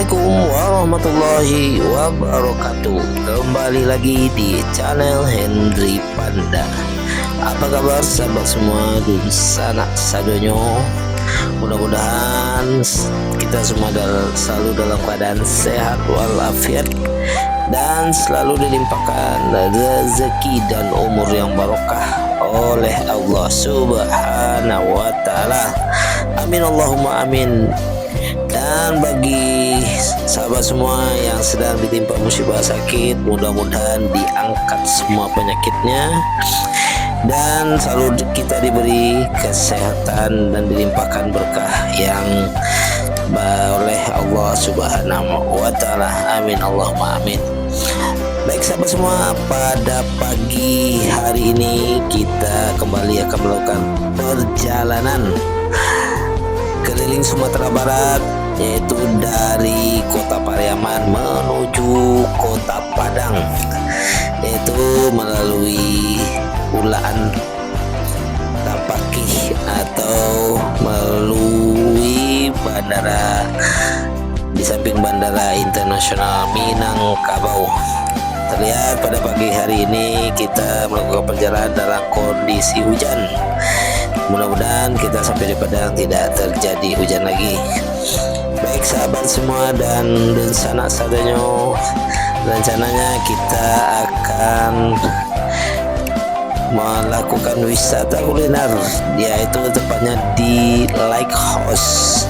Assalamualaikum warahmatullahi wabarakatuh. Kembali lagi di channel Hendry Panda. Apa kabar sahabat semua di sana sadonyo? Mudah-mudahan kita semua selalu dalam keadaan sehat walafiat dan selalu dilimpahkan rezeki dan umur yang barokah oleh Allah Subhanahu wa taala. Amin Allahumma amin. Dan bagi sahabat semua yang sedang ditimpa musibah sakit, mudah-mudahan diangkat semua penyakitnya dan selalu kita diberi kesehatan dan dilimpahkan berkah yang oleh Allah Subhanahu wa taala. Amin Allahumma amin. Baik sahabat semua, pada pagi hari ini kita kembali akan melakukan perjalanan keliling Sumatera Barat, yaitu dari Kota Pariaman menuju Kota Padang, yaitu melalui Ulaan Tapaki atau melalui bandara di samping Bandara Internasional Minangkabau. Terlihat pada pagi hari ini kita melakukan perjalanan dalam kondisi hujan. Mudah-mudahan kita sampai di Padang tidak terjadi hujan lagi. Baik sahabat semua dan sanak sadonyo, rencananya kita akan melakukan wisata kuliner, yaitu tepatnya di Lighthouse,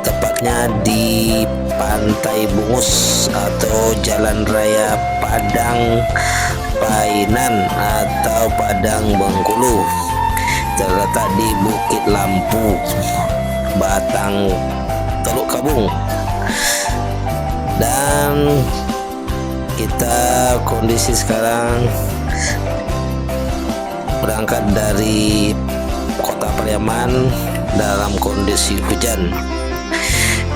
tepatnya di Pantai Bungus atau Jalan Raya Padang Painan atau Padang Bengkulu, terletak di Bukit Lampu, Batang, Teluk Kabung. Dan kita kondisi sekarang berangkat dari Kota Pariaman dalam kondisi hujan.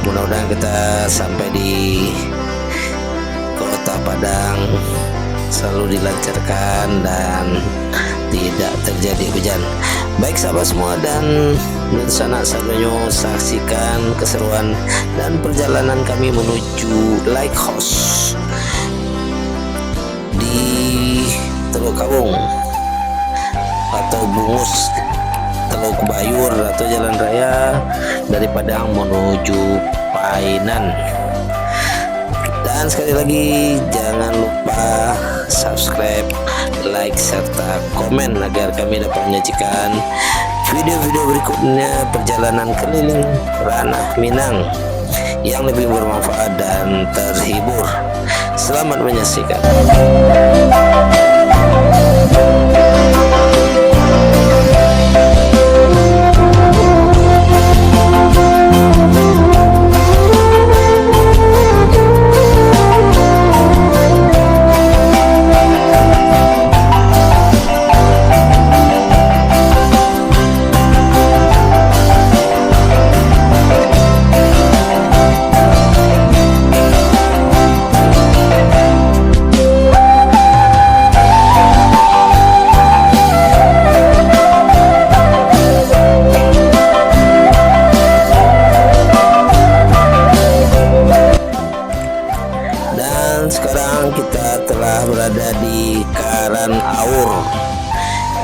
Mudah-mudahan kita sampai di Kota Padang selalu dilancarkan dan tidak terjadi hujan. Baik sahabat semua dan sanak sadonyo, saksikan keseruan dan perjalanan kami menuju Lighthouse di Teluk Kabung atau Bungus, Teluk Bayur atau jalan raya dari Padang menuju Painan. Dan sekali lagi jangan lupa subscribe, like serta komen agar kami dapat menyajikan video-video berikutnya perjalanan keliling ranah Minang yang lebih bermanfaat dan terhibur. Selamat menyaksikan. Sekarang kita telah berada di Karanaur.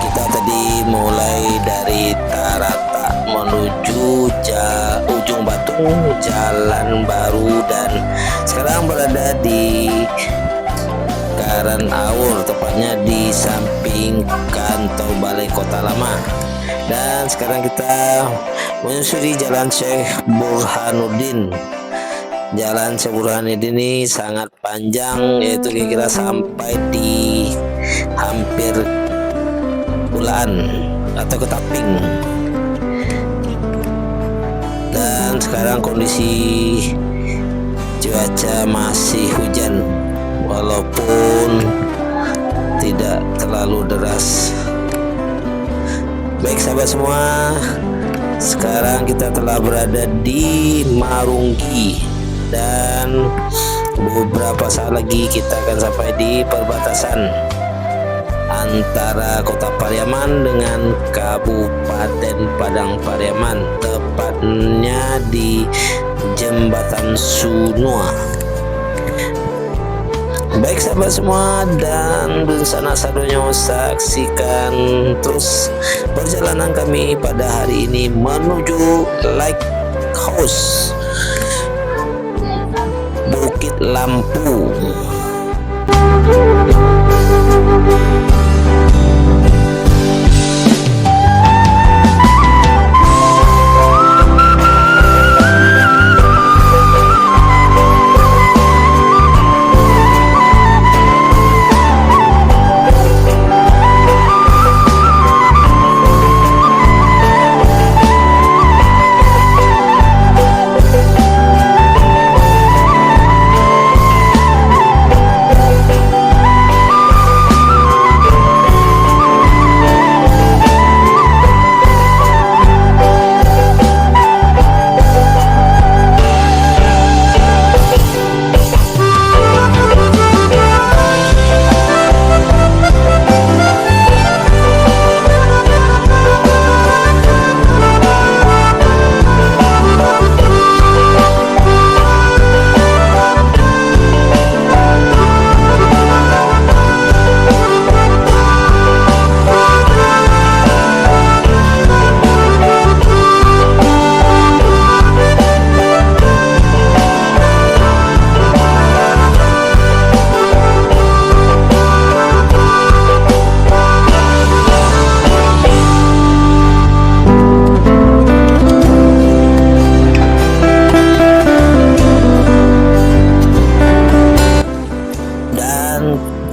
Kita tadi mulai dari Tarata menuju Ujung Batu, Jalan Baru, dan sekarang berada di Karanaur, tepatnya di samping kantor Balai Kota Lama. Dan sekarang kita menyusuri Jalan Syekh Burhanuddin. Jalan Syekh Burhanuddin ini sangat panjang, yaitu kira-kira sampai di hampir Ulaan atau Ketaping. Dan sekarang kondisi cuaca masih hujan walaupun tidak terlalu deras. Baik sahabat semua, sekarang kita telah berada di Marunggi dan beberapa saat lagi kita akan sampai di perbatasan antara Kota Pariaman dengan Kabupaten Padang Pariaman, tepatnya di Jembatan Sunua. Baik sahabat semua, dan sana sadonya saksikan terus perjalanan kami pada hari ini menuju Lighthouse Bukit Lampu.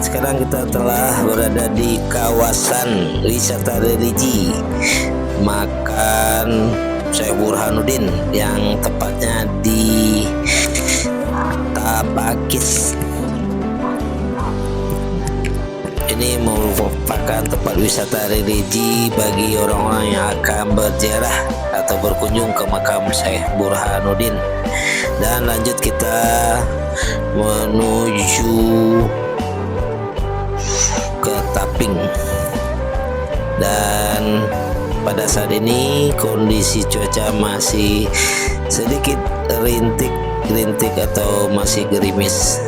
Sekarang kita telah berada di kawasan wisata religi makam Syekh Burhanuddin yang tepatnya di Tabakis. Ini merupakan tempat wisata religi bagi orang-orang yang akan berziarah atau berkunjung ke makam Syekh Burhanuddin. Dan lanjut kita menuju ke Taping. Dan pada saat ini kondisi cuaca masih sedikit rintik atau masih gerimis.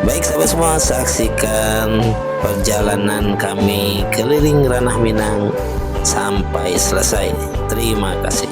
Baik sahabat semua, saksikan perjalanan kami keliling Ranah Minang sampai selesai. Terima kasih.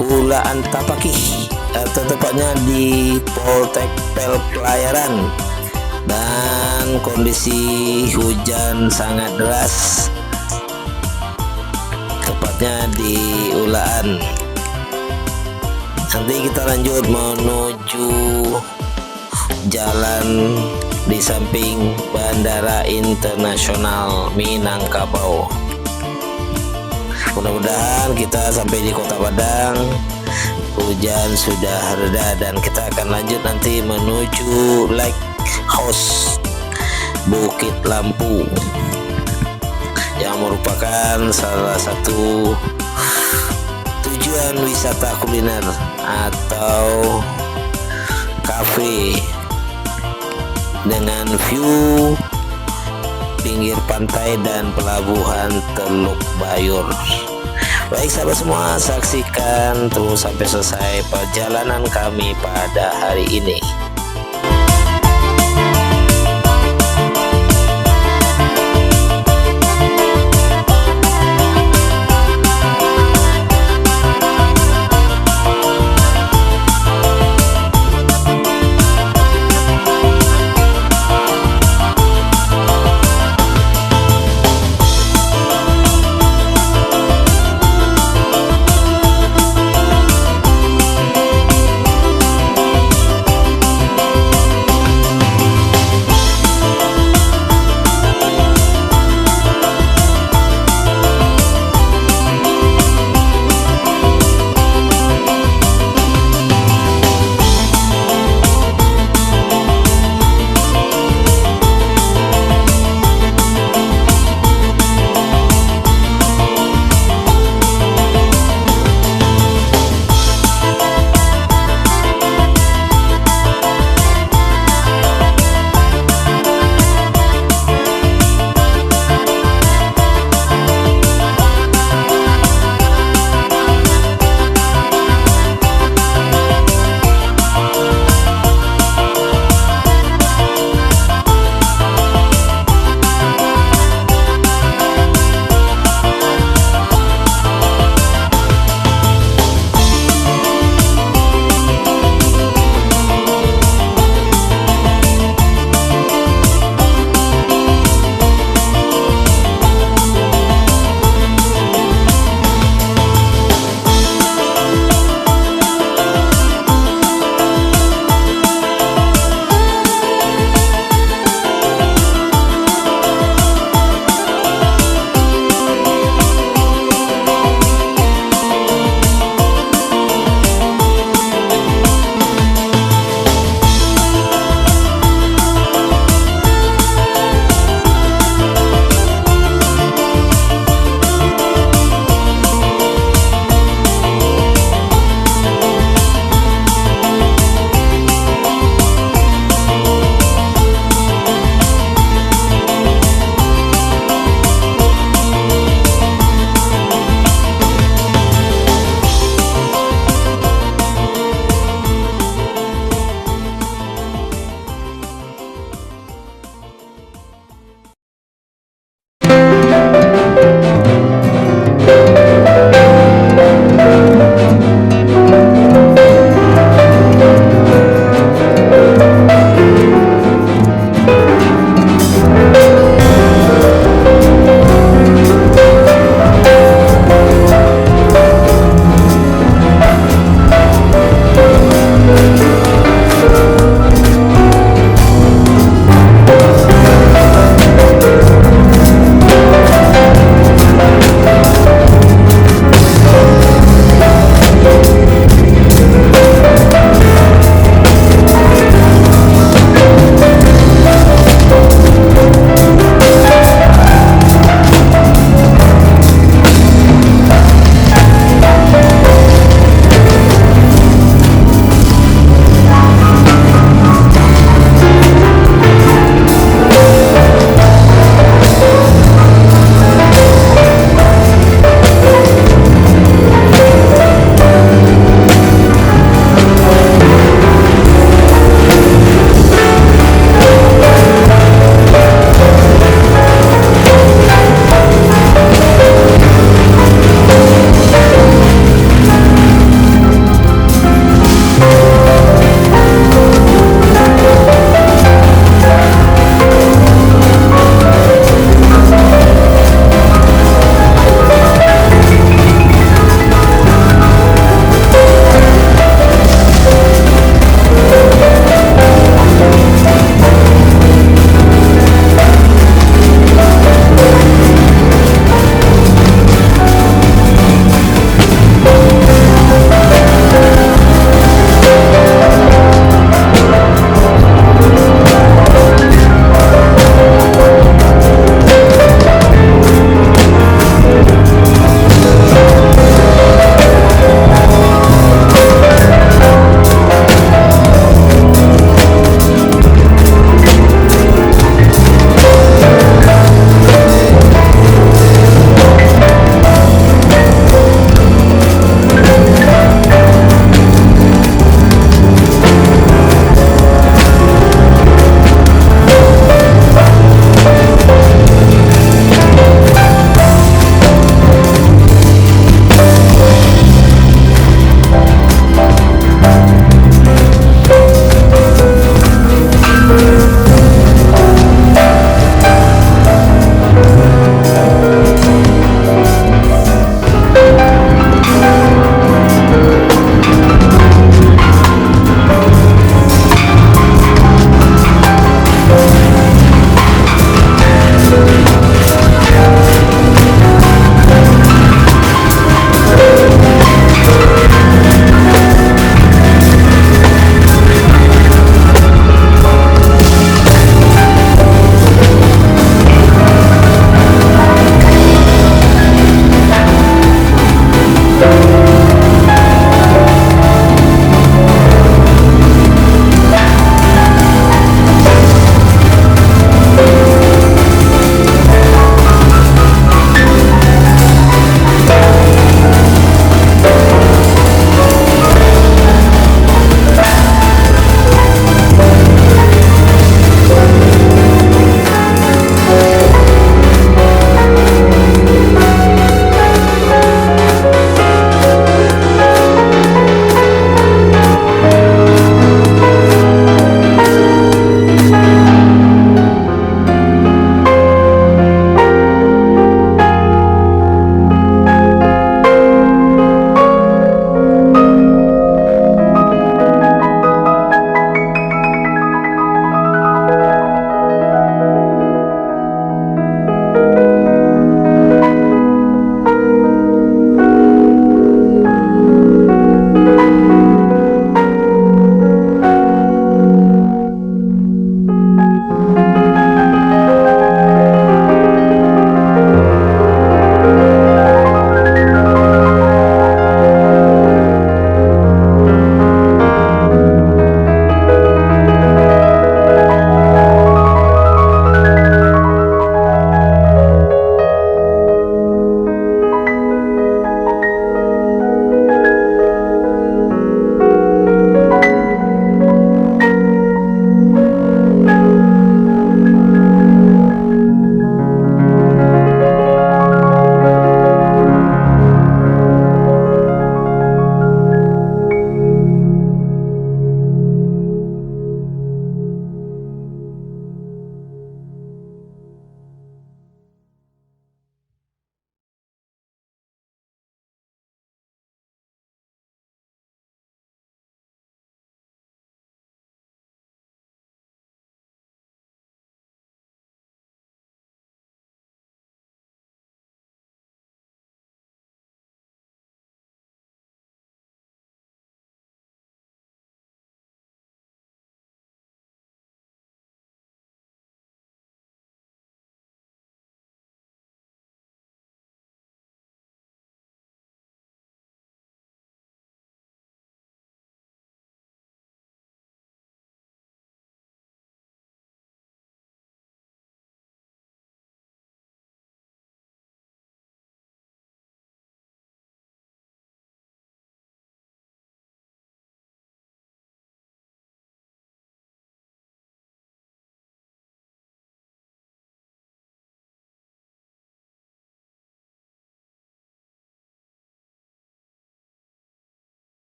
Ulaan Tapaki, atau tepatnya di Poltek Pel Pelayaran, dan kondisi hujan sangat deras, tepatnya di Ulaan. Nanti kita lanjut menuju jalan di samping Bandara Internasional Minangkabau. Mudah-mudahan kita sampai di Kota Padang, hujan sudah reda, dan kita akan lanjut nanti menuju Lake House Bukit Lampu, yang merupakan salah satu tujuan wisata kuliner atau kafe dengan view pinggir pantai dan pelabuhan Teluk Bayur. Baik sahabat semua, saksikan terus sampai selesai perjalanan kami pada hari ini.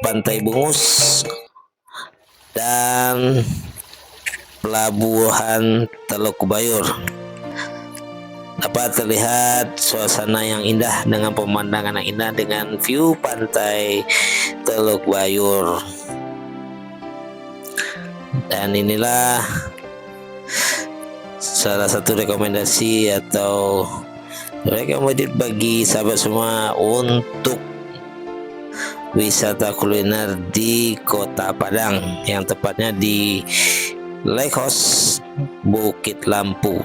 Pantai Bungus, dan Pelabuhan Teluk Bayur. Dapat terlihat suasana yang indah dengan pemandangan yang indah dengan view pantai Teluk Bayur. Dan inilah salah satu rekomendasi atau recommended bagi sahabat semua untuk wisata kuliner di Kota Padang, yang tepatnya di Lake House Bukit Lampu.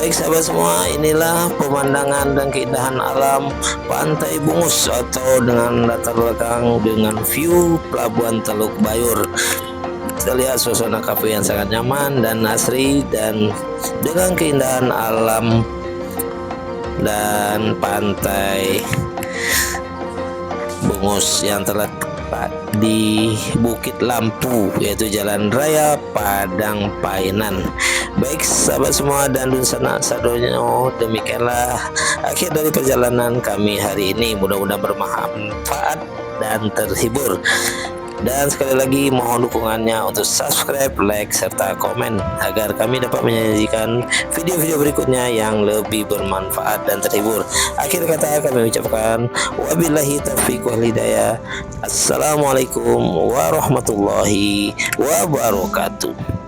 Baik sahabat semua, inilah pemandangan dan keindahan alam Pantai Bungus atau dengan latar belakang dengan view Pelabuhan Teluk Bayur. Kita lihat suasana kafe yang sangat nyaman dan asri, dan dengan keindahan alam dan pantai Bungus yang terletak di Bukit Lampu, yaitu Jalan Raya Padang Painan. Baik sahabat semua dan dun sanak sadonyo, demikianlah akhir dari perjalanan kami hari ini. Mudah-mudahan bermanfaat dan terhibur. Dan sekali lagi mohon dukungannya untuk subscribe, like, serta komen agar kami dapat menyajikan video-video berikutnya yang lebih bermanfaat dan terhibur. Akhir kata kami ucapkan wabillahi taufiq wal hidayah. Assalamualaikum warahmatullahi wabarakatuh.